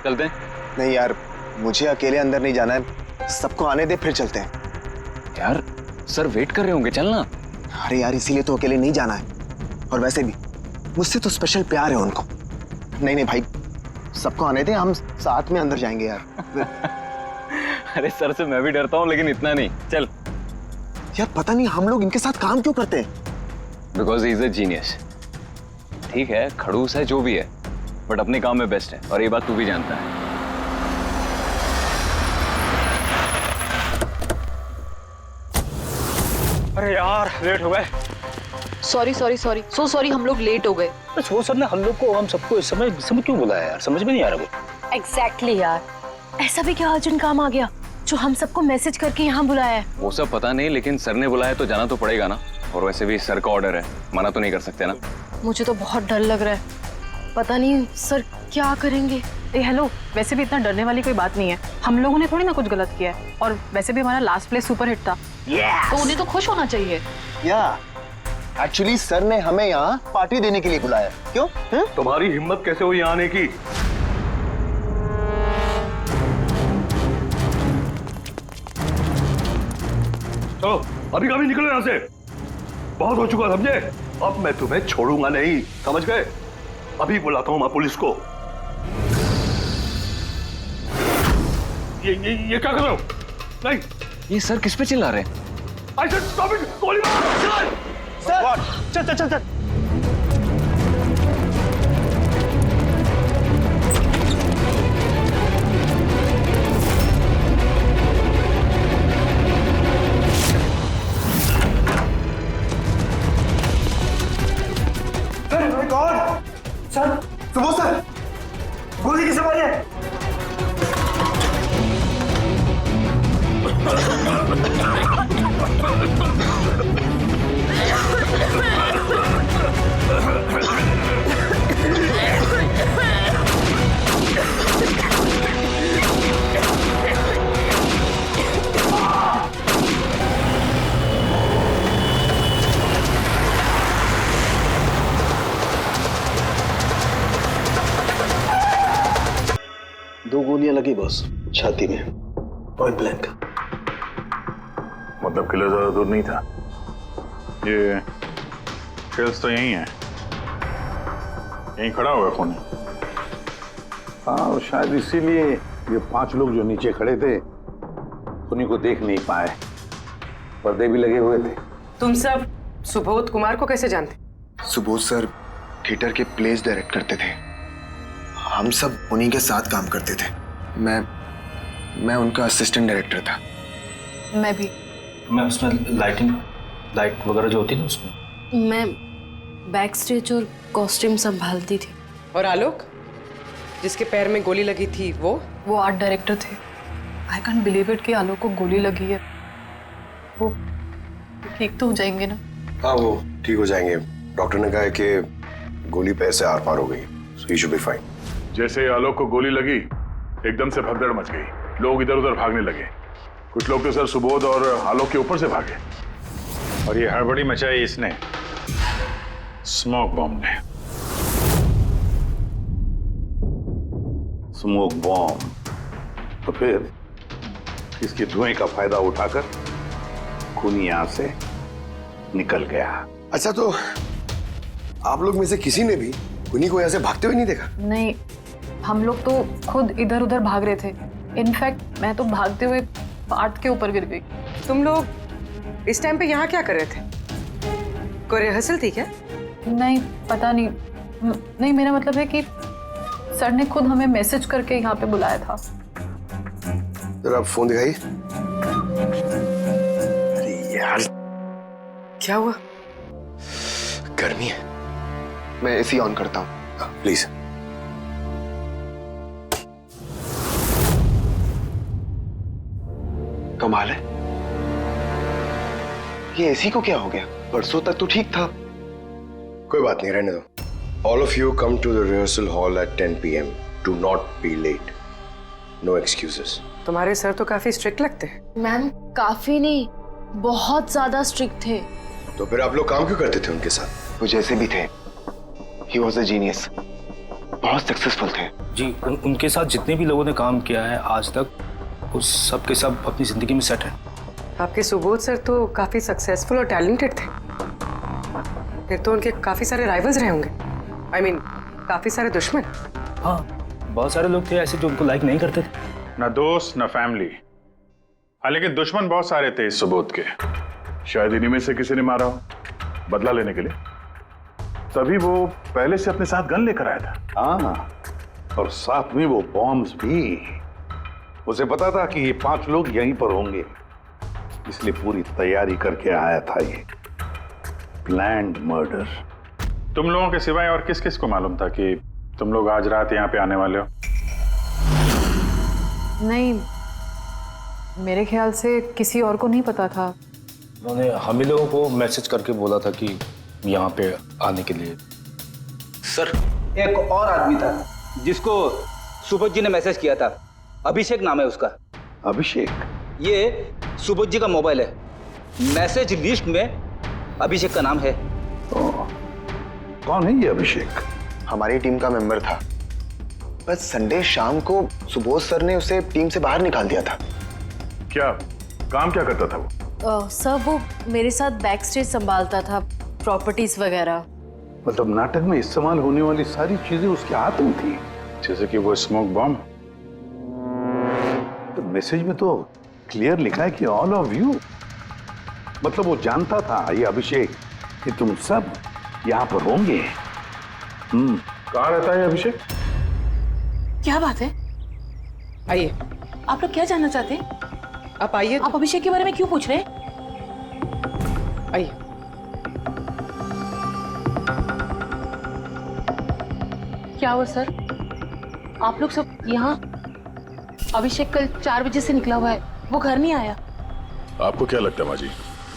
चलते हैं। नहीं यार, मुझे अकेले अंदर नहीं जाना है, सबको आने दे फिर चलते हैं। यार सर वेट कर रहे होंगे, चलना। अरे यार इसीलिए तो अकेले नहीं जाना है, और वैसे भी मुझसे तो स्पेशल प्यार है उनको। नहीं नहीं भाई, सबको आने दे, हम साथ में अंदर जाएंगे यार। अरे सर से मैं भी डरता हूँ, लेकिन इतना नहीं। चल। यार पता नहीं हम लोग इनके साथ काम क्यों करते हैं। Because he is a genius. ठीक है, खड़ूस है जो भी है, बट अपने काम में बेस्ट है, और ये बात तू भी जानता है। अरे यार लेट हो गए। Sorry sorry sorry, so sorry, हम लोग लेट हो गए। बस वो सर ने हम लोग को, हम सबको इस समय क्यों बुलाया यार, समझ में नहीं आ रहा कुछ। एग्जैक्टली यार, ऐसा भी क्या अर्जेंट काम आ गया जो हम सबको मैसेज करके यहाँ बुलाया है? वो सब पता नहीं, लेकिन सर ने बुलाया तो जाना तो पड़ेगा ना। और वैसे भी सर का ऑर्डर है, मना तो नहीं कर सकते ना। मुझे तो बहुत डर लग रहा है, पता नहीं सर क्या करेंगे। हेलो, वैसे भी इतना डरने वाली कोई बात नहीं है, हम लोगों ने थोड़ी ना कुछ गलत किया है, और वैसे भी हमारा लास्ट प्ले सुपर हिट था। तो उन्हें तो खुश होना चाहिए। या एक्चुअली सर ने हमें यहाँ पार्टी देने के लिए बुलाया। क्यों? तुम्हारी हिम्मत कैसे हुई यहाँ आने की? चलो अभी कभी निकलो यहाँ से, बहुत हो चुका समझे। अब मैं तुम्हें छोड़ूंगा नहीं, समझ गए? अभी बुलाता हूँ मैं पुलिस को। ये क्या कर रहे हो? नहीं, ये सर किस पे चिल्ला रहे हैं? I said stop it! गोली मार! सर चल चल चल चल। सर, सुबोध सर, गोली किसे मारी है? दो गोलियां लगी बॉस, छाती में, पॉइंट ब्लैंक। मतलब किला ज्यादा दूर नहीं था। ये शेल्स तो यही है, यहीं खड़ा हुआ खून। हाँ, शायद इसीलिए ये 5 लोग जो नीचे खड़े थे उन्हीं को देख नहीं पाए, पर्दे भी लगे हुए थे। तुम सब सुबोध कुमार को कैसे जानते? सुबोध सर थिएटर के प्लेस डायरेक्ट करते थे, हम सब उन्हीं के साथ काम करते थे। मैं उनका असिस्टेंट डायरेक्टर था। मैं भी। मैं उसमें लाइट वगैरह जो होती है ना उसमें। मैं बैक स्टेज और कॉस्ट्यूम संभालती थी। और आलोक, जिसके पैर में गोली लगी थी, वो आर्ट डायरेक्टर थे। आई कांट बिलीव इट कि आलोक को गोली लगी है। वो ठीक तो हो जाएंगे ना? हाँ, वो ठीक हो जाएंगे। डॉक्टर ने कहा है कि गोली पैर से आर पार हो गई, सो ही शुड बी फाइन। जैसे आलोक को गोली लगी, एकदम से भगदड़ मच गई, लोग इधर उधर भागने लगे। कुछ लोग तो सर सुबोध और आलोक के ऊपर से भागे, और ये हड़बड़ी मचाई इसने, स्मोक बॉम्ब ने। स्मोक बॉम्ब, तो फिर इसके धुएं का फायदा उठाकर खूनी यहां से निकल गया। अच्छा, तो आप लोग में से किसी ने भी उन्हीं को यहाँ से भागते हुए नहीं देखा? नहीं, हम लोग तो खुद इधर उधर भाग रहे थे। इनफैक्ट मैं तो भागते हुए पार्ट के ऊपर गिर गई। तुम लोग इस टाइम पे यहाँ क्या कर रहे थे? कोई रिहर्सल थी क्या? नहीं, पता नहीं। नहीं, मेरा मतलब है कि सर ने खुद हमें मैसेज करके यहाँ पे बुलाया था। जरा आप फोन दिखाइए। अरे यार, क्या हुआ? गर्मी है। मैं एसी ऑन करता हूँ। प्लीज। कमाल है, ये एसी को क्या हो गया? परसों तक तो ठीक था। कोई बात नहीं, रहने दो। All of you come to the rehearsal hall at 10 p.m. Do not be late. No excuses. तुम्हारे सर तो काफी स्ट्रिक्ट लगते हैं। मैम काफी नहीं, बहुत ज्यादा स्ट्रिक्ट थे। तो फिर आप लोग काम क्यों करते थे उनके साथ? वो जैसे भी थे, he was a genius, बहुत सक्सेसफुल थे। जी उनके साथ जितने भी लोगों ने काम किया है आज तक, वो सब के सब अपनी जिंदगी में सेट है। आपके सुबोध सर तो काफी सक्सेसफुल और टैलेंटेड थे, फिर तो उनके काफी सारे राइवल्स रहे होंगे। I mean, काफी सारे दुश्मन। हाँ, बहुत सारे लोग थे ऐसे जो उनको लाइक नहीं करते थे। ना दोस्त ना फैमिली, हाँ लेकिन दुश्मन बहुत सारे थे इस सुबोध के। शायद इन्हीं में से किसी ने मारा हो बदला लेने के लिए, तभी वो पहले से अपने साथ गन लेकर आया था। हाँ, और साथ में वो बॉम्ब्स भी। उसे पता था कि ये 5 लोग यहीं पर होंगे, इसलिए पूरी तैयारी करके आया था ये प्लान्ड मर्डर। तुम लोगों के सिवाय और किस किस को मालूम था कि तुम लोग आज रात यहाँ पे आने वाले हो? नहीं, मेरे ख्याल से किसी और को नहीं पता था। उन्होंने हम ही लोगों को मैसेज करके बोला था कि यहाँ पे आने के लिए। सर, एक और आदमी था जिसको सुबोध जी ने मैसेज किया था, अभिषेक नाम है उसका। अभिषेक? ये सुबोध जी का मोबाइल है, मैसेज लिस्ट में अभिषेक का नाम है। कौन है ये अभिषेक? हमारी टीम का मेंबर था, बस संडे शाम को सुबोध सर ने उसे टीम से बाहर निकाल दिया था। क्या काम क्या करता था वो? सर वो मेरे साथ बैक स्टेज संभालता था, प्रॉपर्टीज वगैरह। मतलब नाटक में इस्तेमाल होने वाली सारी चीजें उसके हाथ में थी, जैसे कि वो स्मोक बॉम्ब। तो मैसेज में तो क्लियर लिखा है कि ऑल ऑफ यू। मतलब वो जानता था ये अभिषेक कि तुम सब यहाँ पर होंगे। कहाँ रहता है अभिषेक? क्या बात है? आइए, आप लोग क्या जानना चाहते हैं? आप आइए। आप अभिषेक के बारे में क्यों पूछ रहे हैं? आइए। क्या हुआ सर? आप लोग सब यहाँ? अभिषेक कल 4 बजे से निकला हुआ है, वो घर नहीं आया। आपको क्या लगता है माँ जी,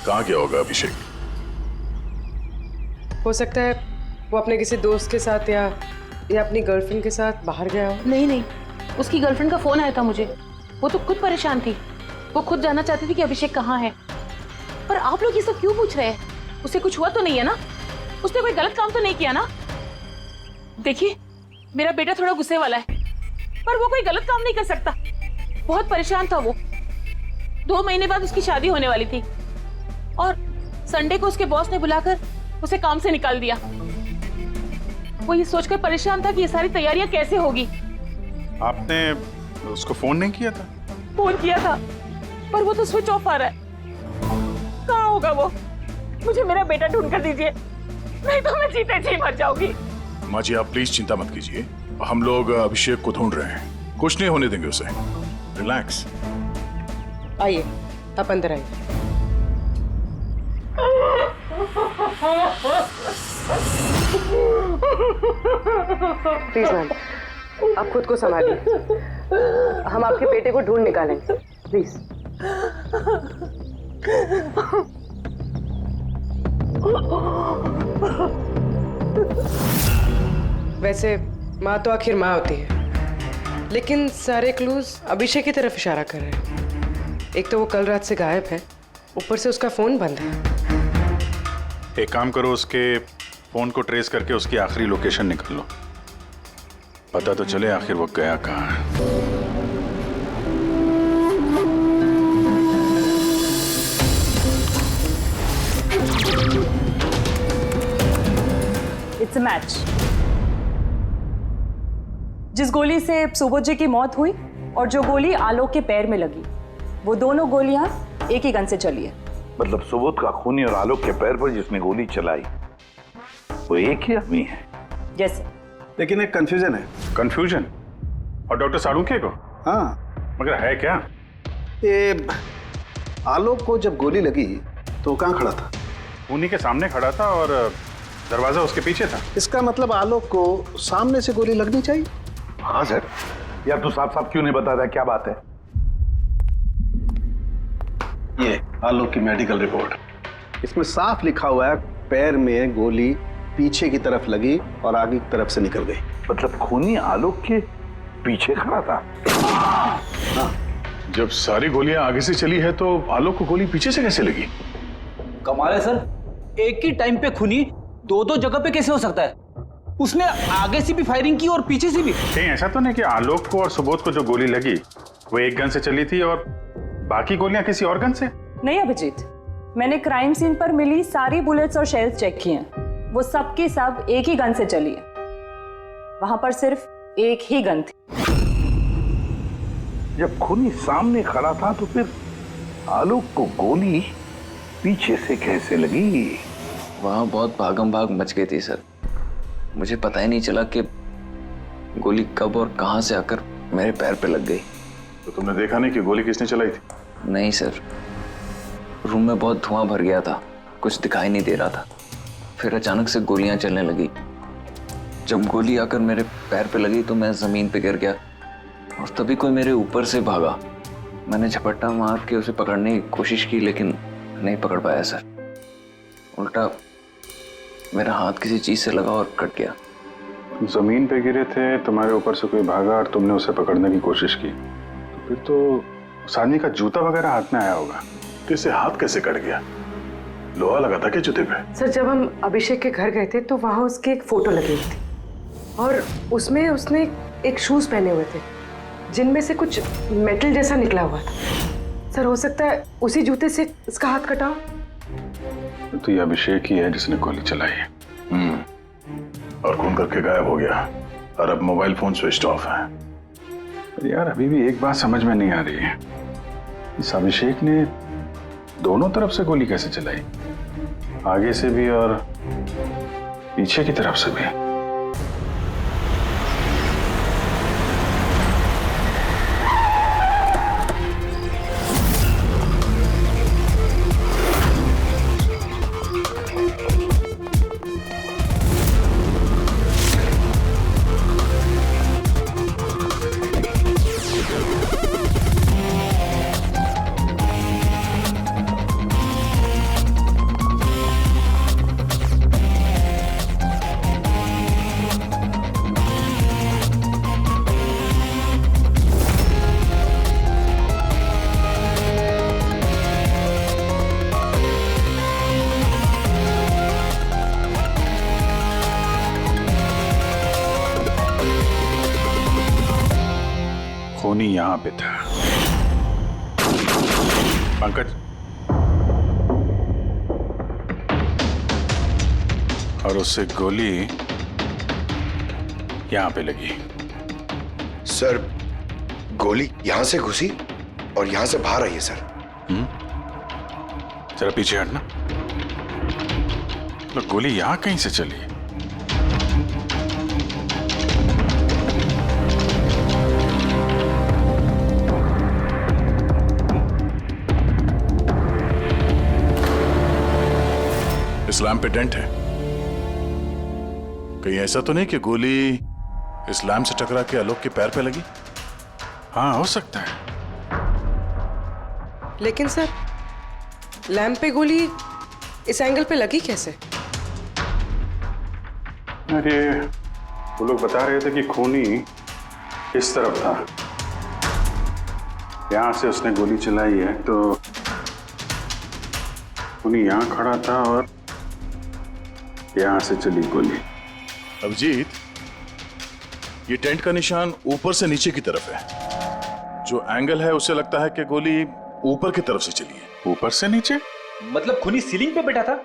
कहाँ गया होगा अभिषेक? हो सकता है वो अपने किसी दोस्त के साथ या अपनी गर्लफ्रेंड के साथ बाहर गया हो। नहीं, उसकी गर्लफ्रेंड का फोन आया था मुझे। वो तो खुद परेशान थी, वो खुद जानना चाहती थी कि अभिषेक कहाँ है। पर आप लोग ये सब क्यों पूछ रहे हैं? उसे कुछ हुआ तो नहीं है ना? उसने कोई गलत काम तो नहीं किया ना? देखिए, मेरा बेटा थोड़ा गुस्से वाला है, पर वो कोई गलत काम नहीं कर सकता। बहुत परेशान था वो। 2 महीने बाद उसकी शादी होने वाली थी और संडे को उसके बॉस ने बुलाकर उसे काम से निकाल दिया। वो ये सोचकर परेशान था कि ये सारी तैयारियां कैसे होगी। आपने उसको फोन नहीं किया था? फोन किया था, पर वो तो स्विच ऑफ आ रहा है। कहाँ होगा वो? मुझे मेरा बेटा ढूंढ कर दीजिए, नहीं तो मैं जीते जी मर जाऊंगी। माँ जी आप प्लीज चिंता मत कीजिए, हम लोग अभिषेक को ढूंढ रहे हैं, कुछ नहीं होने देंगे उसे। रिलैक्स। आइए, आप अंदर आइए। प्लीज मैम, आप खुद को संभालिए, हम आपके बेटे को ढूंढ निकालेंगे। प्लीज। वैसे माँ तो आखिर माँ होती है, लेकिन सारे क्लूज अभिषेक की तरफ इशारा कर रहे हैं। एक तो वो कल रात से गायब है, ऊपर से उसका फोन बंद है। एक काम करो, उसके फोन को ट्रेस करके उसकी आखिरी लोकेशन निकाल लो, पता तो चले आखिर वो गया कहाँ है। It's a match. जिस गोली से सुबोध जी की मौत हुई और जो गोली आलोक के पैर में लगी, वो दोनों गोलियां एक ही गन से चली है। मतलब सुबोध का खूनी और आलोक के पैर पर जिसने गोली चलाई वो एक ही आदमी है। जैसे लेकिन एक कंफ्यूजन है। कंफ्यूजन? और डॉक्टर सालुंखे को? हाँ, मगर है क्या? ये आलोक को जब गोली लगी तो कहाँ खड़ा था? उन्हीं के सामने खड़ा था और दरवाजा उसके पीछे था। इसका मतलब आलोक को सामने से गोली लगनी चाहिए। हाँ सर। यार तू साफ साफ क्यों नहीं बता रहा, क्या बात है? ये आलोक की मेडिकल रिपोर्ट, इसमें साफ लिखा हुआ है पैर में गोली पीछे की तरफ लगी और आगे की तरफ से निकल गई। मतलब खूनी आलोक के पीछे खड़ा था? हाँ। जब सारी गोलियां आगे से चली है तो आलोक को गोली पीछे से कैसे लगी? कमाल है सर, एक ही टाइम पे खूनी 2-2 जगह पे कैसे हो सकता है? उसने आगे से भी फायरिंग की और पीछे से भी। कहीं ऐसा तो नहीं कि आलोक को और सुबोध को जो गोली लगी वो एक गन से चली थी और बाकी गोलियां किसी और गन से? नहीं अभिजीत, मैंने क्राइम सीन पर मिली सारी बुलेट्स और शेल्स चेक किए हैं। वो सब की सब एक ही गन से चली है। वहां पर सिर्फ एक ही गन थी। जब खूनी सामने खड़ा था तो फिर आलोक को गोली पीछे से कैसे लगी? वहां बहुत भागम भाग मच गई थी सर। मुझे पता ही नहीं चला कि गोली कब और कहां से आकर मेरे पैर पे लग गई। तो तुमने देखा नहीं कि गोली किसने चलाई थी? नहीं सर, रूम में बहुत धुआं भर गया था, कुछ दिखाई नहीं दे रहा था। फिर अचानक से गोलियां चलने लगी। जब गोली आकर मेरे पैर पे लगी तो मैं जमीन पे गिर गया और तभी कोई मेरे ऊपर से भागा। मैंने झपट्टा मार के उसे पकड़ने की कोशिश की लेकिन नहीं पकड़ पाया सर। उल्टा मेरा हाथ किसी चीज से लगा और कट गया। जमीन पे गिरे थे, तुम्हारे ऊपर से कोई भागा और तुमने उसे पकड़ने की कोशिश की, तो फिर तो उस आदमी का जूता वगैरह हाथ में आया होगा। तो इसे हाथ कैसे कट गया? लोहा लगा था क्या जूते पे? सर, जब हम अभिषेक के घर गए थे तो वहां उसकी एक फोटो लगी हुई थी और उसमें उसने एक शूज पहने हुए थे जिनमें से कुछ मेटल जैसा निकला हुआ था। सर, हो सकता है उसी जूते से इसका हाथ कटा हो। तो ये अभिषेक ही है जिसने गोली चलाई है। और खून करके गायब हो गया और अब मोबाइल फोन स्विच ऑफ है। पर यार अभी भी एक बात समझ में नहीं आ रही है, इस अभिषेक ने दोनों तरफ से गोली कैसे चलाई? आगे से भी और पीछे की तरफ से भी। खूनी यहां पे था। पंकज, और उससे गोली यहां पे लगी। सर, गोली यहां से घुसी और यहां से बाहर आई है सर। जरा पीछे हटना। तो गोली यहां कहीं से चली? इस लैम्प पे डेंट है। कहीं ऐसा तो नहीं कि गोली इस लैम्प से टकरा के आलोक के पैर पे लगी? हाँ, हो सकता है। लेकिन सर, लैंप पे गोली इस एंगल पे लगी कैसे? अरे वो लोग बता रहे थे कि खूनी इस तरफ था, यहां से उसने गोली चलाई है। तो खूनी यहां खड़ा था और यहां से चली गोली। अभिजीत, ये टेंट का निशान ऊपर से नीचे की तरफ है। जो एंगल है उससे लगता है कि गोली ऊपर की तरफ से चली है। ऊपर से नीचे? मतलब खूनी सीलिंग पे बैठा था?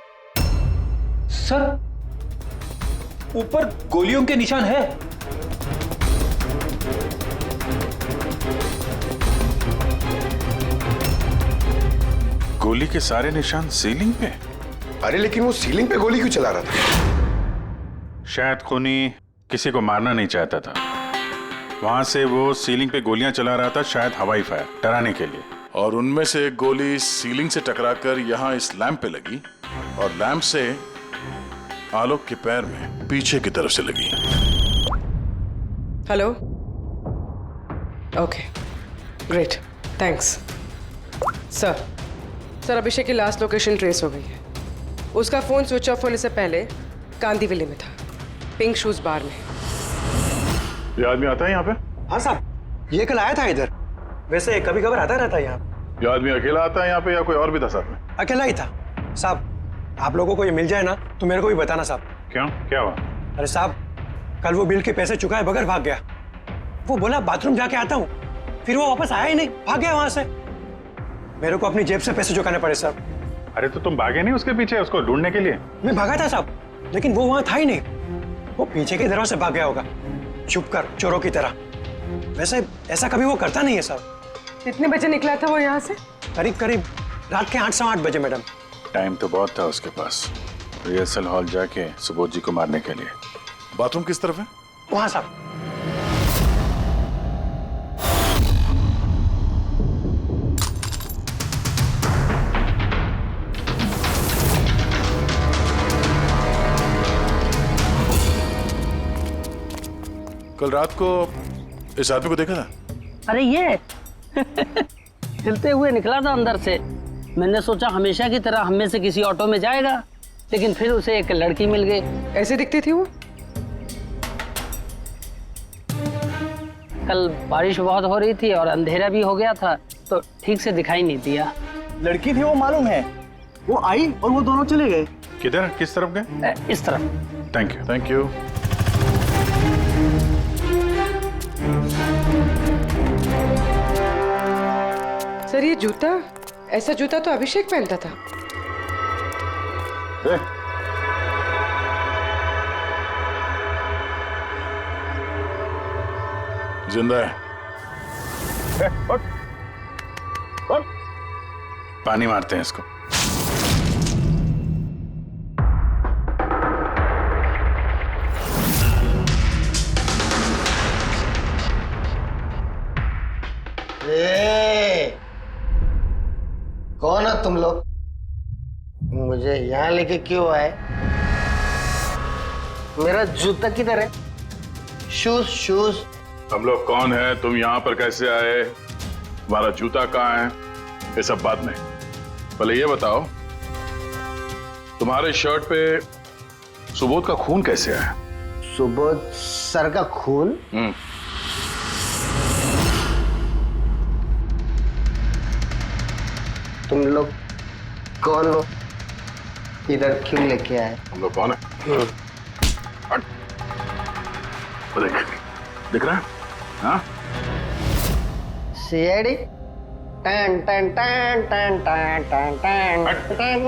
सर, ऊपर गोलियों के निशान है। गोली के सारे निशान सीलिंग पे? अरे लेकिन वो सीलिंग पे गोली क्यों चला रहा था? शायद खूनी किसी को मारना नहीं चाहता था, वहां से वो सीलिंग पे गोलियां चला रहा था, शायद हवाई फायर, डराने के लिए। और उनमें से एक गोली सीलिंग से टकराकर यहां इस लैंप पे लगी और लैंप से आलोक के पैर में पीछे की तरफ से लगी। Hello, okay, great, thanks. Sir, Abhishek की लास्ट लोकेशन ट्रेस हो गई है। उसका फोन स्विच ऑफ होने से पहले कांदीवली में था, पिंक शूज बार में। ये आदमी आता है यहाँ पे? हाँ साहब, ये कल आया था इधर। वैसे कभी कभार आता रहता है यहाँ। ये आदमी अकेला आता है यहाँ पे या कोई और भी था साथ में? अकेला ही था साहब। आप लोगों को ये मिल जाए ना तो मेरे को भी बताना साहब। क्यों, क्या हुआ? अरे साहब, कल वो बिल के पैसे चुकाए बगैर भाग गया। वो बोला बाथरूम जाके आता हूँ, फिर वो वापस आया ही नहीं, भाग गया वहां से। मेरे को अपनी जेब से पैसे चुकाने पड़े साहब। अरे तो तुम भागे नहीं उसके पीछे उसको ढूंढने के लिए? मैं भागा था साहब, लेकिन वो वहां था ही नहीं। वो पीछे के दरवाजे से भाग गया होगा, छुप कर, चोरों की तरह। वैसे ऐसा कभी वो करता नहीं है साहब। कितने बजे निकला था वो यहाँ से? करीब करीब रात के 8 सवा 8 बजे मैडम। टाइम तो बहुत था उसके पास रिहर्सल हॉल जाके सुबोध जी को मारने के लिए। बाथरूम किस तरफ है? वहां साहब। कल रात को इस आदमी को देखा था? अरे ये हिलते हुए निकला था अंदर से। मैंने सोचा हमेशा की तरह हम में से किसी ऑटो में जाएगा, लेकिन फिर उसे एक लड़की मिल गई। ऐसे दिखती थी वो? कल बारिश बहुत हो रही थी और अंधेरा भी हो गया था, तो ठीक से दिखाई नहीं दिया। लड़की थी वो मालूम है, वो आई और वो दोनों चले गए। किधर, किस तरफ गए? इस तरफ। Thank you, thank you. Sir ये जूता, ऐसा जूता तो अभिषेक पहनता था। जिंदा है। पानी मारते हैं इसको। कौन हो तुम लोग? मुझे यहाँ लेके क्यों आए? मेरा जूता किधर है? Shoes shoes. हम लोग कौन है, तुम यहाँ पर कैसे आए, तुम्हारा जूता कहाँ है, ये सब बात नहीं। पहले ये बताओ, तुम्हारे शर्ट पे सुबोध का खून कैसे आया? सुबोध सर का खून? तुम लोग कौन हो? इधर क्यों लेके आए? हम लोग कौन है? देख, दिख रहा है? हाँ? सीआईडी? टन टन टन टन टन टन टन टन।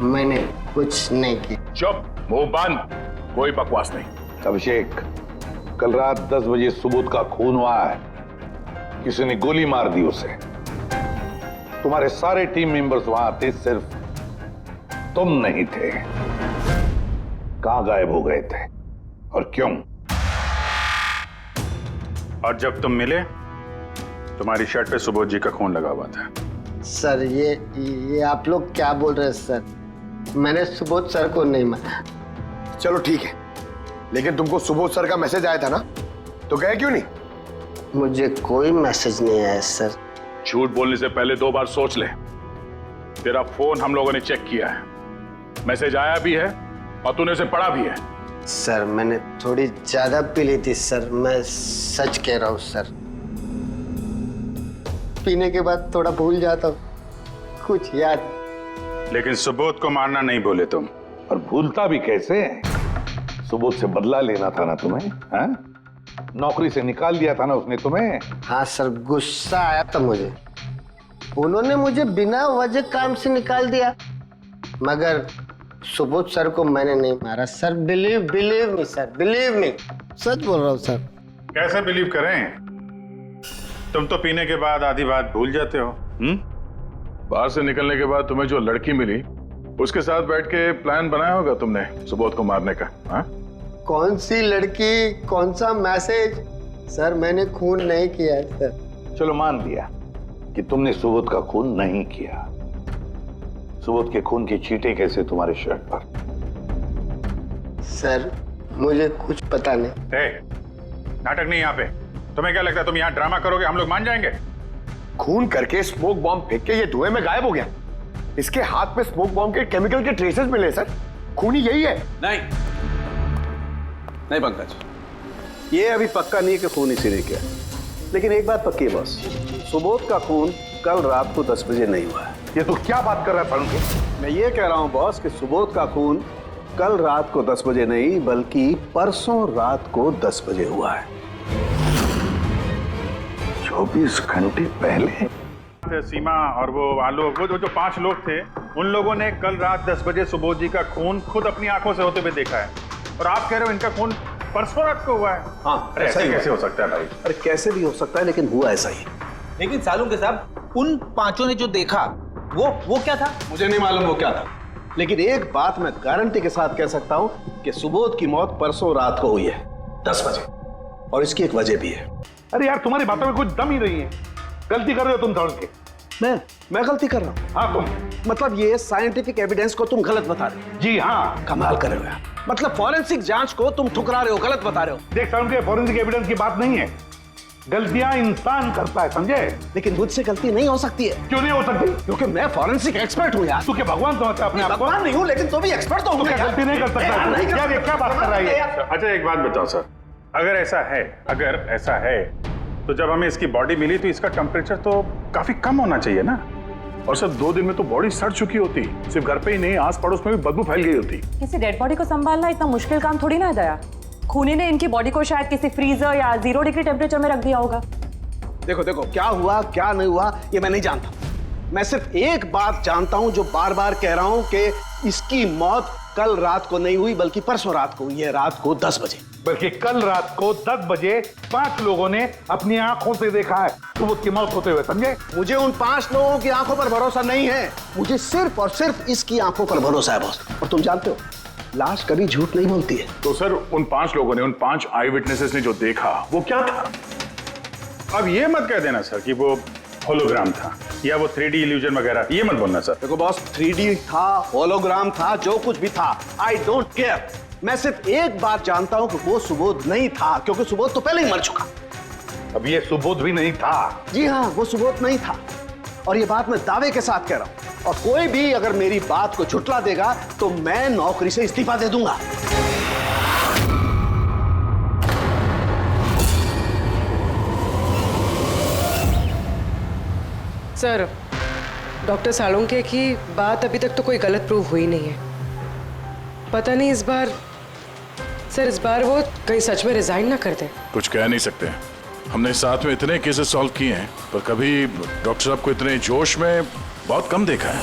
मैंने कुछ नहीं किया। चुप, मुंह बंद, कोई बकवास नहीं। अभिषेक, कल रात 10 बजे सुबोध का खून हुआ है। किसी ने गोली मार दी उसे। तुम्हारे सारे टीम मेंबर्स वहां थे, सिर्फ तुम नहीं थे। कहां गायब हो गए थे और क्यों? और जब तुम मिले, तुम्हारी शर्ट पे सुबोध जी का खून लगा हुआ था। सर ये आप लोग क्या बोल रहे हैं सर? मैंने सुबोध सर को नहीं मारा। चलो ठीक है, लेकिन तुमको सुबोध सर का मैसेज आया था ना, तो गए क्यों नहीं? मुझे कोई मैसेज नहीं आया सर। झूठ बोलने से पहले 2 बार सोच ले। तेरा फोन हम लोगों ने चेक किया है, मैसेज आया भी है और तूने उसे पढ़ा भी है। सर मैंने थोड़ी ज्यादा पी ली थी सर, मैं सच कह रहा हूँ सर। पीने के बाद थोड़ा भूल जाता हूँ, कुछ याद। लेकिन सुबोध को मारना नहीं बोले तुम। और भूलता भी कैसे? सुबोध से बदला लेना था ना तुम्हें, हाँ? नौकरी से निकाल दिया था ना उसने तुम्हें। हाँ सर, गुस्सा आया था मुझे। उन्होंने मुझे बिना वजह काम से निकाल दिया, मगर सुबोध सर को मैंने नहीं मारा sir. Believe me sir, believe me, सच बोल रहा हूँ सर। कैसे बिलीव करें? तुम तो पीने के बाद आधी बात भूल जाते हो। बाहर से निकलने के बाद तुम्हें जो लड़की मिली, उसके साथ बैठ के प्लान बनाया होगा तुमने सुबोध को मारने का। हाँ? कौन सी लड़की, कौन सा मैसेज? सर मैंने खून नहीं किया है सर। चलो मान लिया कि तुमने सुबोध का खून नहीं किया। सुबोध के खून की चींटे कैसे तुम्हारे शर्ट पर? सर मुझे कुछ पता नहीं। नाटक नहीं यहाँ पे। तुम्हें क्या लगता है तुम यहाँ ड्रामा करोगे, हम लोग मान जाएंगे? खून करके स्मोक बॉम्ब फेंक के ये धुएं में गायब हो गया। इसके हाथ में स्मोक बॉम्ब के केमिकल के ट्रेसेस मिले सर। खूनी यही है। नहीं पंकज, ये अभी पक्का नहीं है कि खून इसी ने किया, लेकिन एक बात पक्की है बॉस, सुबोध का खून कल रात को 10 बजे नहीं हुआ है। ये तो क्या बात कर रहा है? मैं ये कह रहा हूँ बॉस कि सुबोध का खून कल रात को 10 बजे नहीं बल्कि परसों रात को 10 बजे हुआ है। 24 घंटे पहले। सीमा और वो आलोक, वो जो 5 लोग थे, उन लोगों ने कल रात 10 बजे सुबोध जी का खून खुद अपनी आंखों से होते हुए देखा है, और आप कह रहे हो इनका खून परसों रात को हुआ है? हाँ, अरे ऐसे कैसे हो सकता है भाई? अरे कैसे भी हो सकता है, लेकिन हुआ ऐसा ही। लेकिन सालुंके साहब, उन 5 ने जो देखा वो क्या था? मुझे नहीं मालूम वो क्या था, लेकिन एक बात मैं गारंटी के साथ कह सकता हूं कि सुबोध की मौत परसों रात को हुई है 10 बजे, और इसकी एक वजह भी है। अरे यार, तुम्हारी बातों में कुछ दम ही नहीं है। गलती कर रहे हो तुम समझ के। मैं गलती कर रहा हूं? हाँ तुम। मतलब ये साइंटिफिक एविडेंस को तुम गलत बता रहे हो? जी हाँ। कमाल कर रहे हो यार। मतलब फॉरेंसिक जांच को तुम ठुकरा रहे हो, गलत बता रहे हो। देख सालुंके, फॉरेंसिक एविडेंस की बात नहीं है, गलतियां इंसान करता है, समझे? लेकिन मुझसे गलती नहीं हो सकती है। क्यों नहीं हो सकती? क्योंकि मैं फॉरेंसिक एक्सपर्ट हूं यार। तू क्या भगवान समझता है अपने आप को? भगवान नहीं हूं, लेकिन तो भी एक्सपर्ट तो हूं। क्या गलती नहीं कर सकता? यार ये क्या बात कर रहा है? अच्छा एक बात बताओ सर, अगर ऐसा है तो जब हमें इसकी बॉडी मिली तो इसका टेम्परेचर तो काफी कम होना चाहिए ना, और सर 2 दिन में तो बॉडी सड़ चुकी होती, सिर्फ घर पे ही नहीं आस पड़ोस में भी बदबू फैल गई होती। किसी डेड बॉडी को संभालना इतना मुश्किल काम थोड़ी ना है दया। खूनी ने इनकी बॉडी को शायद किसी फ्रीजर या 0 डिग्री टेम्परेचर में रख दिया होगा। देखो क्या हुआ क्या नहीं हुआ ये मैं नहीं जानता। मैं सिर्फ एक बात जानता हूं जो बार बार कह रहा हूं कि इसकी मौत कल रात को नहीं हुई बल्कि परसों रात को हुई है, रात को 10 बजे। बल्कि कल रात को 10 बजे 5 लोगों ने अपनी आंखों से देखा है सुबोध की मौत होते हुए, समझे? मुझे उन 5 लोगों की आंखों पर भरोसा नहीं है, मुझे सिर्फ और सिर्फ इसकी आंखों पर भरोसा है बॉस। और तुम जानते हो लाश कभी झूठ नहीं बोलती है। तो सर उन 5 लोगों ने, उन 5 आई विटनेसेस ने जो देखा वो क्या था? अब ये मत कह देना सर कि वो होलोग्राम था या वो 3D इल्यूजन वगैरह, ये मत बोलना सर। देखो बॉस, 3D था, होलोग्राम था, जो कुछ भी था, आई डोंट केयर। मैं सिर्फ एक बात जानता हूं कि वो सुबोध नहीं था, क्योंकि सुबोध तो पहले ही मर चुका। अब ये सुबोध भी नहीं था? जी हाँ, वो सुबोध नहीं था, और ये बात मैं दावे के साथ कह रहा हूं। और कोई भी अगर मेरी बात को झुठला देगा तो मैं नौकरी से इस्तीफा दे दूंगा। सर, डॉक्टर सालुंके की बात अभी तक तो कोई गलत प्रूव हुई नहीं है। पता नहीं इस बार वो कहीं सच में रिजाइन ना कर दें। कुछ कह नहीं सकते, हमने साथ में इतने केसेस सॉल्व किए हैं पर कभी डॉक्टर साहब को इतने जोश में बहुत कम देखा है।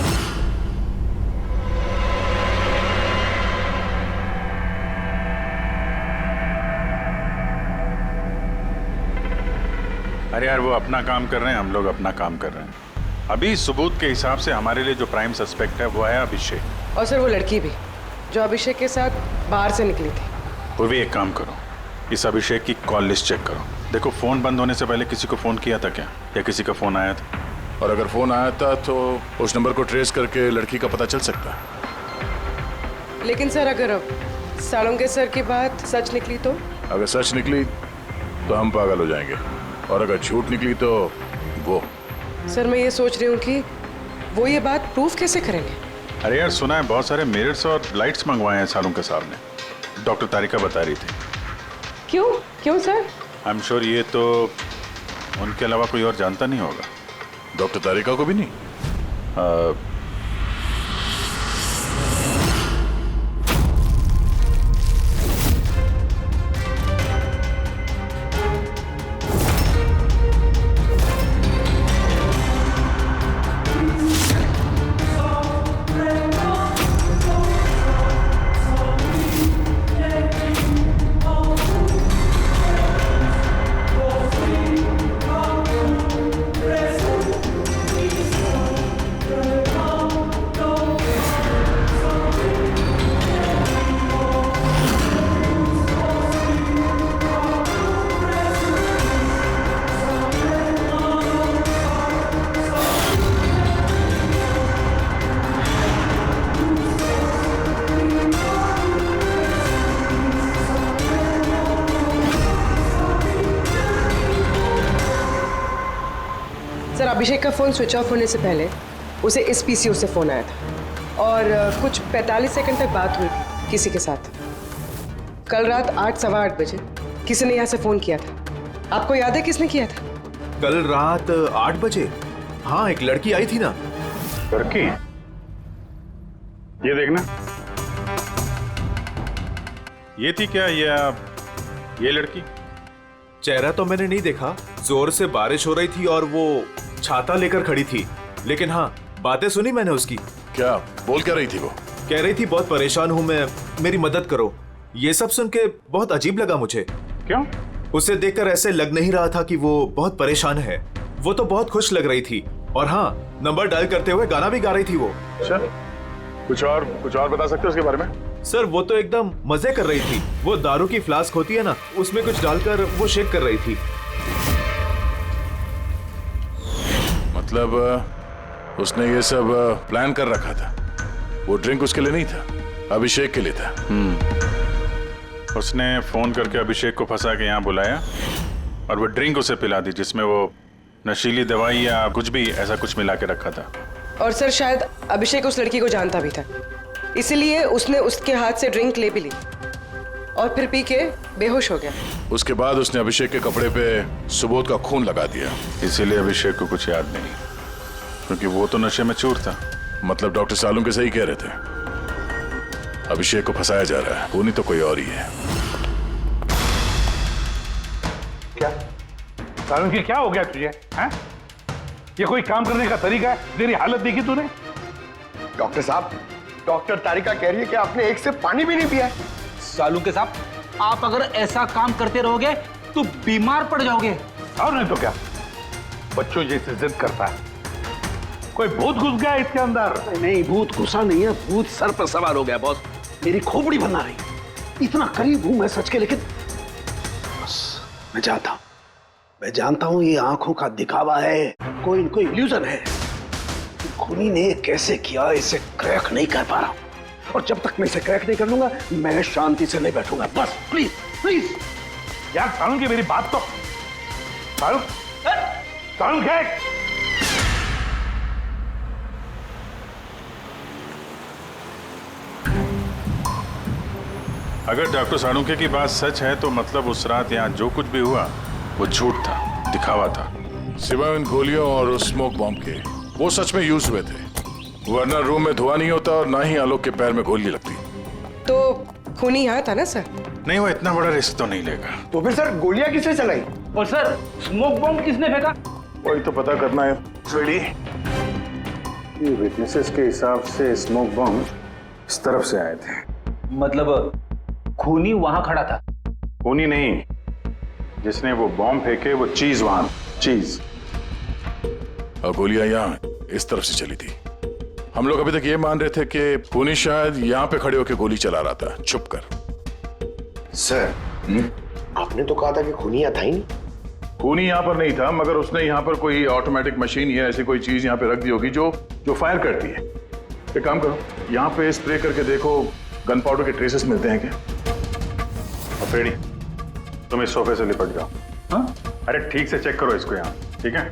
अरे यार, वो अपना काम कर रहे हैं, हम लोग अपना काम कर रहे हैं। अभी सबूत के हिसाब से हमारे लिए जो प्राइम सस्पेक्ट है वो है अभिषेक। और सर वो लड़की भी जो अभिषेक के साथ बाहर से निकली थी। वो भी एक काम करो, इस अभिषेक की कॉल लिस्ट चेक करो। देखो फोन बंद होने से पहले किसी को फोन किया था क्या, या किसी का फोन आया था? और अगर फोन आया था तो उस नंबर को ट्रेस करके लड़की का पता चल सकता है। लेकिन सर अगर सालुंके सर की बात सच निकली तो? अगर सच निकली तो हम पागल हो जाएंगे, और अगर झूठ निकली तो वो। सर मैं ये सोच रही हूँ कि वो ये बात प्रूफ कैसे करेंगे? अरे यार, सुना है बहुत सारे मिरर्स और लाइट्स मंगवाए हैं सालुंके साहब ने, डॉक्टर तारिका बता रही थी। क्यों सर? आई एम श्योर ये तो उनके अलावा कोई और जानता नहीं होगा। डॉक्टर तारिका को भी नहीं? सर अभिषेक का फोन स्विच ऑफ होने से पहले उसे इस पीसीओ से फोन आया था और कुछ 45 सेकंड तक बात हुई थी किसी के साथ। कल रात 8 सवा 8 बजे किसी ने यहाँ से फोन किया था। आपको याद है किसने किया था? कल रात 8 बजे? हाँ, एक लड़की आई थी ना। लड़की? ये देखना, ये थी क्या ये लड़की? चेहरा तो मैंने नहीं देखा, जोर से बारिश हो रही थी और वो छाता लेकर खड़ी थी, लेकिन हाँ बातें सुनी मैंने उसकी। क्या बोल क्या रही थी वो? कह रही थी बहुत परेशान हूँ मैं, मेरी मदद करो। ये सब सुन के बहुत अजीब लगा मुझे। क्यों? उसे देखकर ऐसे लग नहीं रहा था कि वो बहुत परेशान है, वो तो बहुत खुश लग रही थी। और हाँ, नंबर डायल करते हुए गाना भी गा रही थी वो। अच्छा, कुछ और बता सकते हो उसके बारे में? सर वो तो एकदम मजे कर रही थी। वो दारू की फ्लास्क होती है ना, उसमें कुछ डालकर वो शेक कर रही थी। मतलब उसने ये सब प्लान कर रखा था। वो ड्रिंक उसके लिए नहीं था, अभिषेक के लिए था। उसने फोन करके अभिषेक को फंसा के यहाँ बुलाया और वो ड्रिंक उसे पिला दी जिसमें वो नशीली दवाई या कुछ भी ऐसा कुछ मिला के रखा था। और सर शायद अभिषेक उस लड़की को जानता भी था, इसलिए उसने उसके हाथ से ड्रिंक ले भी ली और फिर पी के बेहोश हो गया। उसके बाद उसने अभिषेक के कपड़े पे सुबोध का खून लगा दिया। इसीलिए अभिषेक को कुछ याद नहीं, क्योंकि वो तो नशे में चूर था। मतलब डॉक्टर सालुम के सही कह रहे थे, अभिषेक को फंसाया जा रहा है, वो नहीं तो कोई और ही है। क्या सालुम की क्या हो गया तुझे? हैं? ये कोई काम करने का तरीका है? तेरी हालत देखी तूने? डॉक्टर साहब, डॉक्टर तारिका कह रही है कि आपने एक सिर्फ पानी भी नहीं पिया। सालू के साहब, आप अगर ऐसा काम करते रहोगे तो बीमार पड़ जाओगे। और नहीं तो क्या, बच्चों जैसे जिद करता है। कोई भूत घुस गया इसके अंदर? नहीं, भूत घुसा नहीं है, भूत सर पर सवार हो गया बॉस। मेरी खोपड़ी बना रही, इतना करीब हूं मैं सच के, लेकिन बस मैं जाता हूं। मैं जानता हूं ये आंखों का दिखावा है, कोई इनको इल्यूजन है। खूनी ने कैसे किया इसे क्रैक नहीं कर पा रहा हूं, और जब तक मैं इसे क्रैक नहीं कर लूंगा मैं शांति से नहीं बैठूंगा। बस प्लीज प्लीज यार सालुम की मेरी बात तो सालुम क्या? अगर डॉक्टर साणुके की बात सच है तो मतलब उस रात यहाँ जो कुछ भी हुआ वो झूठ था, दिखावा था। सिवाय उन गोलियों और उस स्मोक बॉम्ब के, वो सच में यूज हुए थे, वरना रूम में धुआं नहीं होता और ना ही आलोक के पैर में गोली लगती। तो खूनी यहाँ था ना सर? नहीं, वो इतना बड़ा रिस्क तो नहीं लेगा। तो फिर सर गोलियां किसने चलाई? और सर स्मोक बॉम्ब किसने फेंका? वही तो पता करना है। ये विटनेसेस के हिसाब से स्मोक बॉम्ब इस तरफ से आए थे। मतलब खूनी वहां खड़ा था? खूनी नहीं, जिसने वो बॉम्ब फेंके वो चीज वहां, चीज। और गोलियां यहाँ इस तरफ से चली थी। हम लोग अभी तक ये मान रहे थे कि खूनी शायद यहाँ पे खड़े होकर गोली चला रहा था छुप कर। सर आपने तो कहा था कि खूनी यहाँ था ही नहीं। खूनी यहाँ पर नहीं था, मगर उसने यहाँ पर कोई ऑटोमेटिक मशीन या ऐसी कोई चीज यहाँ पे रख दी होगी जो फायर करती है। एक काम करो, यहाँ पे स्प्रे करके देखो गन पाउडर के ट्रेसेस मिलते हैं क्या? और फेड़ी, तुम इस सोफे से लिपट जाओ। हाँ? अरे ठीक से चेक करो इसको यहाँ, ठीक है?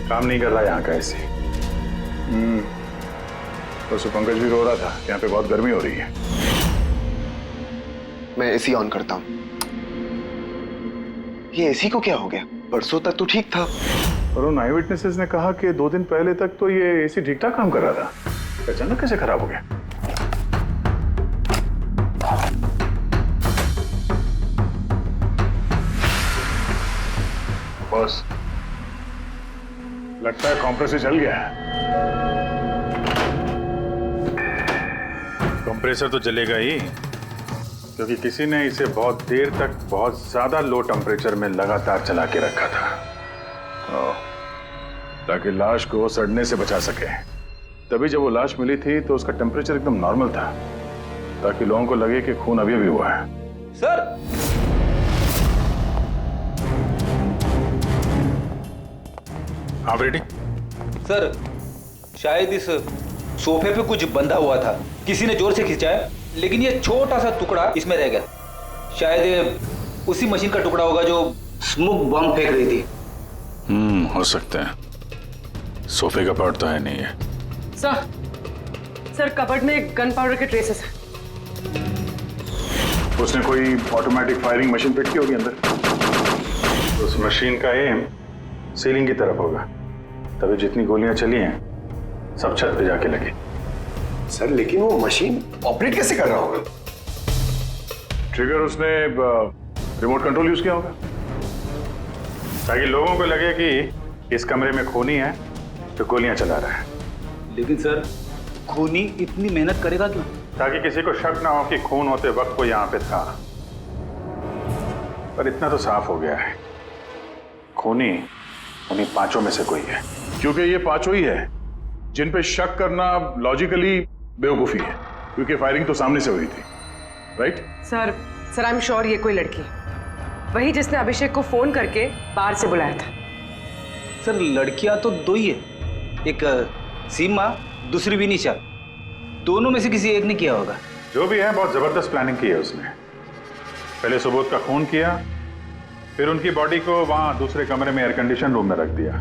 काम नहीं कर रहा यहाँ का ऐसे। तो पंकज भी रो रहा था, यहाँ पे बहुत गर्मी हो रही है। मैं एसी ऑन करता हूँ। ये एसी को क्या हो गया? परसों तक तो ठीक था। और उन आई विटनेसेस ने कहा कि 2 दिन पहले तक तो ये एसी ठीक ठाक काम कर रहा था, अचानक कैसे खराब हो गया? बॉस, लगता है कंप्रेसर जल गया है। कंप्रेसर तो जलेगा ही, क्योंकि किसी ने इसे बहुत देर तक बहुत ज्यादा लो टेम्परेचर में लगातार चला के रखा था, ताकि लाश को सड़ने से बचा सके। तभी जब वो लाश मिली थी तो उसका टेम्परेचर एकदम नॉर्मल था, ताकि लोगों को लगे कि खून अभी अभी हुआ है। सर आप रेडी? सर शायद इस सोफे पे कुछ बंधा हुआ था, किसी ने जोर से खींचा, लेकिन ये छोटा सा टुकड़ा इसमें रह गया। शायद ये उसी मशीन का टुकड़ा होगा जो स्मोक बॉम्ब फेंक रही थी। हो सकता है। सोफे का पार्ट तो है नहीं है। सर कबर्ड में गन पाउडर के ट्रेसेस हैं। उसने कोई ऑटोमेटिक फायरिंग मशीन फिट की होगी अंदर। उस मशीन का एम सीलिंग की तरफ होगा, तभी जितनी गोलियां चली हैं सब छत पे जाके लगी। सर लेकिन वो मशीन ऑपरेट कैसे कर रहा होगा? ट्रिगर उसने रिमोट कंट्रोल यूज किया होगा ताकि लोगों को लगे कि इस कमरे में खूनी है तो गोलियां चला रहा है। लेकिन सर खूनी इतनी मेहनत करेगा क्यों? ताकि किसी को शक ना हो कि खून होते वक्त वो यहाँ पे था। पर इतना तो साफ हो गया है, खूनी उन्हीं पांचों में से कोई है, क्योंकि ये पांचों ही है जिन पे शक करना लॉजिकली बेवकूफी है, क्योंकि फायरिंग तो सामने से हुई थी। Right sir I am sure ये कोई लड़की, वही जिसने अभिषेक को फोन करके बाहर से बुलाया था। सर लड़कियां तो दो ही है, एक सीमा, दूसरी विनीशा, दोनों में से किसी एक ने किया होगा। जो भी है बहुत जबरदस्त प्लानिंग की है उसने। पहले सुबोध का खून किया, फिर उनकी बॉडी को वहां दूसरे कमरे में एयर कंडीशन रूम में रख दिया,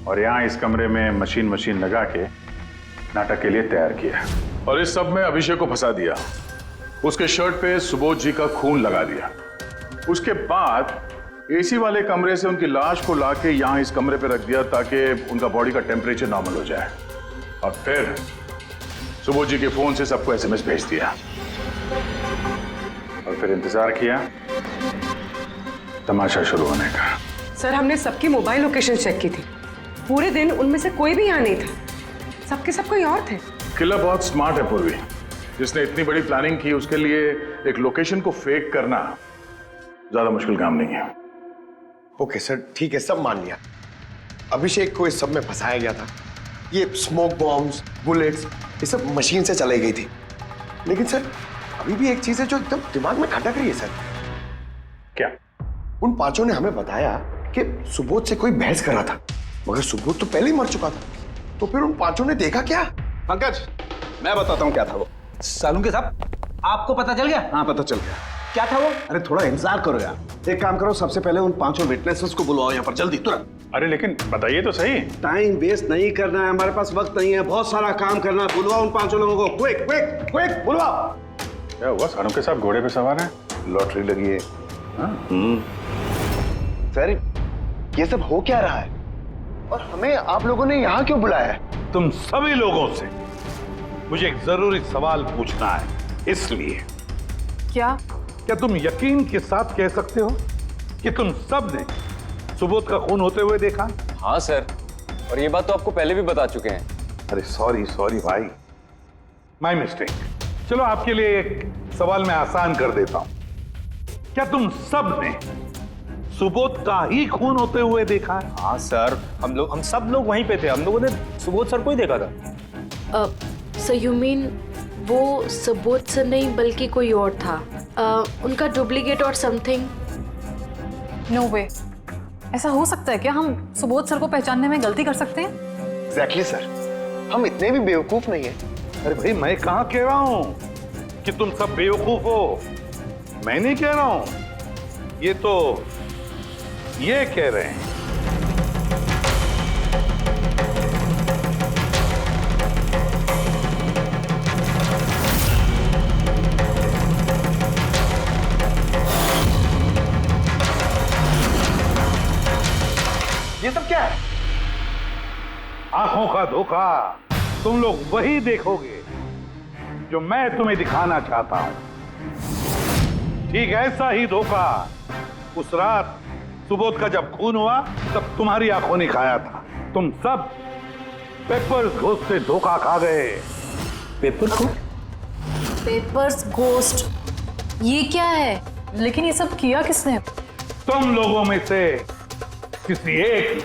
और यहाँ इस कमरे में मशीन लगा के नाटक के लिए तैयार किया, और इस सब में अभिषेक को फंसा दिया। उसके शर्ट पे सुबोध जी का खून लगा दिया। उसके बाद एसी वाले कमरे से उनकी लाश को लाके यहाँ इस कमरे पे रख दिया ताकि उनका बॉडी का टेम्परेचर नॉर्मल हो जाए, और फिर सुबोध जी के फोन से सबको एसएमएस भेज दिया, और फिर इंतजार किया तमाशा शुरू होने का। सर हमने सबकी मोबाइल लोकेशन चेक की थी, पूरे दिन उनमें से कोई भी यहाँ नहीं था, सबके सब कोई और थे। किलर बहुत स्मार्ट है पूर्वी, जिसने इतनी बड़ी प्लानिंग की उसके लिए एक लोकेशन को फेक करना ज्यादा मुश्किल काम नहीं है। ओके सर ठीक है, सब मान लिया। अभिषेक को इस सब में फंसाया गया था, ये स्मोक बॉम्ब्स, बुलेट्स, ये सब मशीन से चलाई गई थी। लेकिन सर अभी भी एक चीज है जो एकदम दिमाग में खटक रही है सर। क्या? उन पांचों ने हमें बताया कि सुबोध से कोई बहस कर रहा था, मगर सुबोध तो पहले ही मर चुका था, तो फिर उन पांचों ने देखा क्या? पंकज मैं बताता हूँ क्या था वो। सालुंके साहब आपको पता चल गया? हाँ पता चल गया। क्या था वो? अरे थोड़ा इंतजार करो यार। एक काम करो, सबसे पहले उन पांचों विटनेसेस को बुलाओ यहाँ पर जल्दी, तुरंत। अरे लेकिन बताइए तो सही। टाइम वेस्ट नहीं करना है, हमारे पास वक्त नहीं है, बहुत सारा काम करना है। बुलवाओ उन पांचों लोगों को, क्विक क्विक क्विक बुलवाओ। क्या हुआ? सालुंके साहब घोड़े पे सवार है, लॉटरी लगी है। सर ये सब हो क्या रहा है, और हमें आप लोगों ने यहाँ क्यों बुलाया है? तुम सभी लोगों से मुझे एक जरूरी सवाल पूछना है, इसलिए। क्या तुम यकीन के साथ कह सकते हो कि तुम सब ने सुबोध का खून होते हुए देखा? हाँ सर, और ये बात तो आपको पहले भी बता चुके हैं। अरे सॉरी भाई, माय मिस्टेक। चलो आपके लिए एक सवाल मैं आसान कर देता हूं। क्या तुम सब ने सुबोध का ही खून होते हुए देखा है? हाँ सर, हम सब लोग वहीं पे थे, हम लोगों ने सुबोध सर को ही देखा था। सर यू मीन वो सुबोध सर नहीं बल्कि कोई और था, उनका डुप्लीकेट और समथिंग? नो वे, ऐसा हो सकता है क्या? हम सुबोध सर को पहचानने में गलती कर सकते हैं? एग्जैक्टली सर, हम इतने भी बेवकूफ नहीं है। अरे भाई मैं कहां कह रहा हूं कि तुम सब बेवकूफ हो, मैं नहीं कह रहा हूं, ये तो ये कह रहे हैं। ये सब क्या है? आंखों का धोखा। तुम लोग वही देखोगे जो मैं तुम्हें दिखाना चाहता हूं। ठीक ऐसा ही धोखा उस रात सुबोध का जब खून हुआ तब तुम्हारी आंखों ने खाया था। तुम सब पेपर्स घोस्ट से धोखा खा गए। पेपर्स घोस्ट, ये क्या है? लेकिन ये सब किया किसने? तुम लोगों में से किसी एक।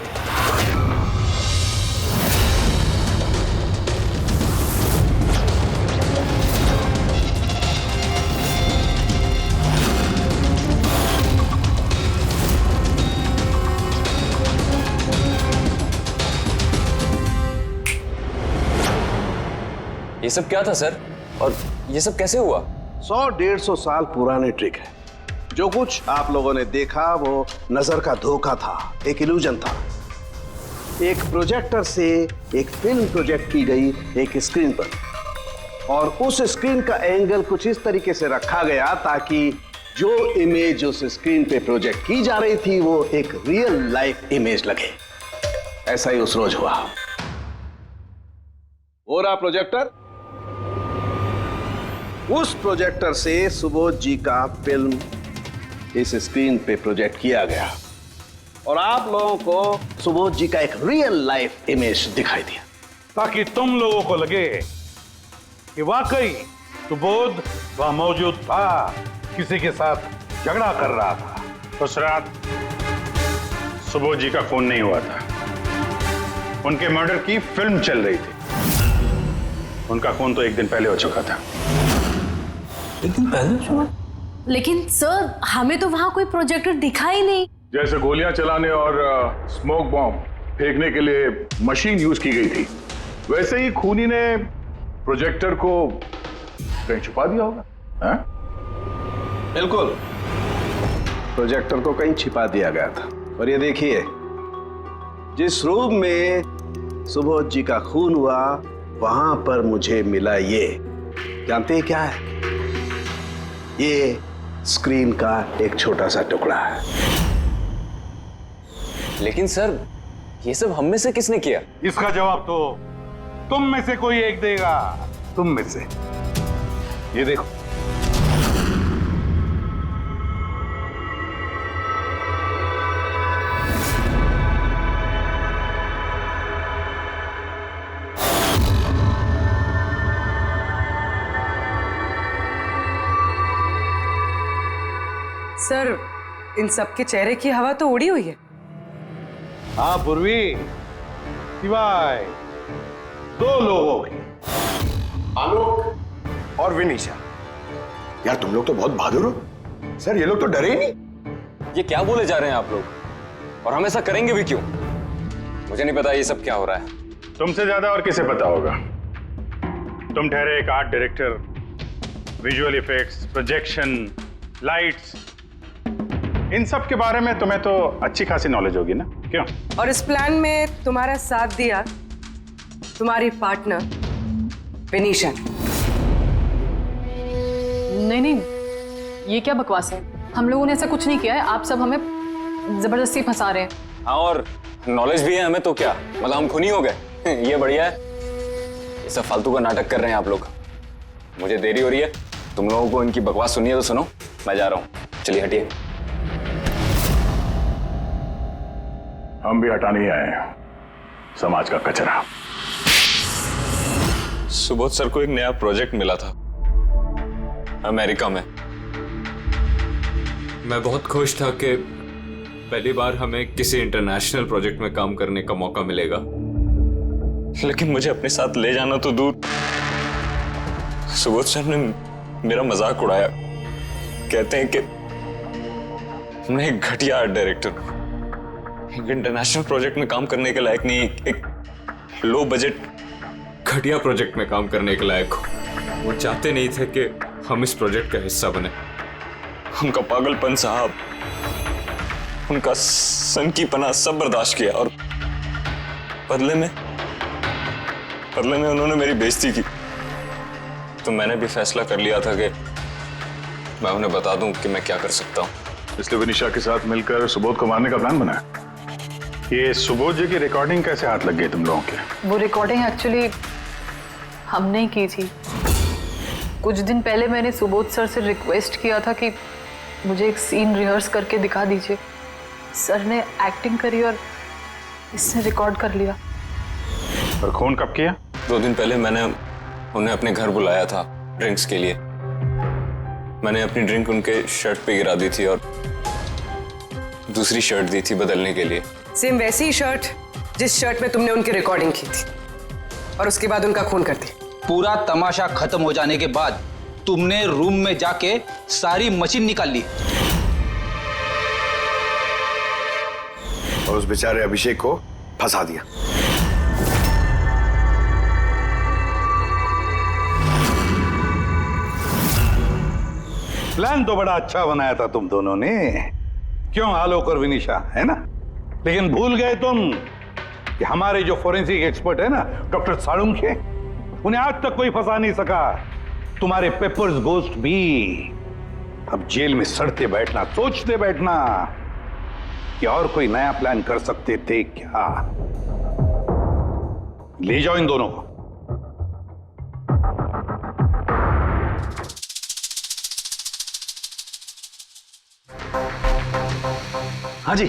ये सब क्या था सर, और ये सब कैसे हुआ? 100-150 साल पुराने ट्रिक है। जो कुछ आप लोगों ने देखा वो नजर का धोखा था, एक इल्यूजन था। एक प्रोजेक्टर से एक फिल्म प्रोजेक्ट की गई एक स्क्रीन पर, और उस स्क्रीन का एंगल कुछ इस तरीके से रखा गया ताकि जो इमेज उस स्क्रीन पे प्रोजेक्ट की जा रही थी वो एक रियल लाइफ इमेज लगे। ऐसा ही उस रोज हुआ। हो रहा प्रोजेक्टर, उस प्रोजेक्टर से सुबोध जी का फिल्म इस स्क्रीन पे प्रोजेक्ट किया गया और आप लोगों को सुबोध जी का एक रियल लाइफ इमेज दिखाई दिया, ताकि तुम लोगों को लगे कि वाकई सुबोध वहां मौजूद था, किसी के साथ झगड़ा कर रहा था। उस रात सुबोध जी का खून नहीं हुआ था, उनके मर्डर की फिल्म चल रही थी। उनका खून तो एक दिन पहले हो चुका था। एक दिन पहले? लेकिन सर हमें तो वहां कोई प्रोजेक्टर दिखा ही नहीं। जैसे गोलियां चलाने और स्मोक बॉम्ब फेंकने के लिए मशीन यूज की गई थी, वैसे ही खूनी ने प्रोजेक्टर को कहीं छुपा दिया होगा। हाँ? बिल्कुल, प्रोजेक्टर को कहीं छिपा दिया गया था। और ये देखिए, जिस रूम में सुबोध जी का खून हुआ वहां पर मुझे मिला ये, जानते हैं क्या है? ये स्क्रीन का एक छोटा सा टुकड़ा है। लेकिन सर ये सब हम में से किसने किया? इसका जवाब तो तुम में से कोई एक देगा। तुम में से। ये देखो, सर इन सबके चेहरे की हवा तो उड़ी हुई है। हाँ पूर्वी, सिवाय दो लोगों की, आलोक और विनीशा। यार तुम लोग तो बहुत बहादुर हो। सर ये लोग तो डरे ही नहीं। ये क्या बोले जा रहे हैं आप लोग? और हम ऐसा करेंगे भी क्यों? मुझे नहीं पता ये सब क्या हो रहा है। तुमसे ज्यादा और किसे पता होगा? तुम ठहरे एक art director, visual effects, projection, lights, इन सब के बारे में तुम्हें तो अच्छी खासी नॉलेज होगी ना, क्यों? और इस प्लान में तुम्हारा साथ दिया तुम्हारी पार्टनर विनीशा। नहीं नहीं, ये क्या बकवास है? हम लोगों ने ऐसा कुछ नहीं किया है। आप सब हमें जबरदस्ती फंसा रहे हैं। हाँ, और नॉलेज भी है हमें तो क्या, मतलब हम खूनी हो गए? ये बढ़िया है। ये सब फालतू का नाटक कर रहे हैं आप लोग। मुझे देरी हो रही है, तुम लोगों को इनकी बकवास सुनिए तो सुनो, मैं जा रहा हूँ। चलिए हटिए। हम भी हटाने ही आए हैं समाज का कचरा। सुबोध सर को एक नया प्रोजेक्ट मिला था अमेरिका में। मैं बहुत खुश था कि पहली बार हमें किसी इंटरनेशनल प्रोजेक्ट में काम करने का मौका मिलेगा। लेकिन मुझे अपने साथ ले जाना तो दूर, सुबोध सर ने मेरा मजाक उड़ाया। कहते हैं कि मैं एक घटिया आर्ट डायरेक्टर हूं, एक इंटरनेशनल प्रोजेक्ट में काम करने के लायक नहीं, एक लो बजट घटिया प्रोजेक्ट में काम करने के लायक हो। वो चाहते नहीं थे कि हम इस प्रोजेक्ट का हिस्सा बने। उनका पागलपन साहब, उनका सनकीपना सब बर्दाश्त किया और बदले में उन्होंने मेरी बेइज्जती की। तो मैंने भी फैसला कर लिया था कि मैं उन्हें बता दूं कि मैं क्या कर सकता हूं। इसलिए विनीशा के साथ मिलकर सुबोध को मारने का प्लान बनाया। ये सुबोध जी की रिकॉर्डिंग कैसे हाथ लग गई तुम लोगों के? वो रिकॉर्डिंग एक्चुअली हमने की थी। कुछ दिन पहले मैंने सुबोध सर से रिक्वेस्ट किया था कि मुझे एक सीन रिहर्स करके दिखा दीजिए। सर ने एक्टिंग करी और इसने रिकॉर्ड कर लिया। और खून कब किया? 2 दिन पहले मैंने उन्हें अपने घर बुलाया था ड्रिंक्स के लिए। मैंने अपनी ड्रिंक उनके शर्ट पे गिरा दी थी और दूसरी शर्ट दी थी बदलने के लिए। सेम वैसी ही शर्ट जिस शर्ट में तुमने उनकी रिकॉर्डिंग की थी, और उसके बाद उनका खून कर दिया। पूरा तमाशा खत्म हो जाने के बाद तुमने रूम में जाके सारी मशीन निकाल ली और उस बेचारे अभिषेक को फंसा दिया। प्लान तो बड़ा अच्छा बनाया था तुम दोनों ने, क्यों आलोक और विनीशा, है ना? लेकिन भूल गए तुम कि हमारे जो फोरेंसिक एक्सपर्ट है ना, डॉक्टर साळुंखे, उन्हें आज तक कोई फंसा नहीं सका। तुम्हारे पेपर्स गोस्ट भी अब जेल में सड़ते बैठना, सोचते बैठना कि और कोई नया प्लान कर सकते थे क्या। ले जाओ इन दोनों को। हाँ जी,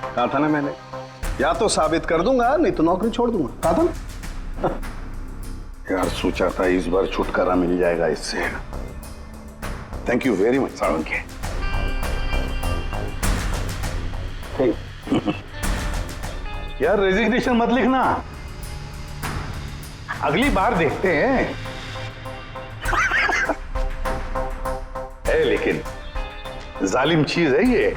कहा था ना मैंने, या तो साबित कर दूंगा नहीं तो नौकरी छोड़ दूंगा, कहा था ना। यार सोचा था इस बार छुटकारा मिल जाएगा इससे। Thank you very much Sawant. यार रेजिग्नेशन मत लिखना, अगली बार देखते हैं। है लेकिन जालिम चीज है ये।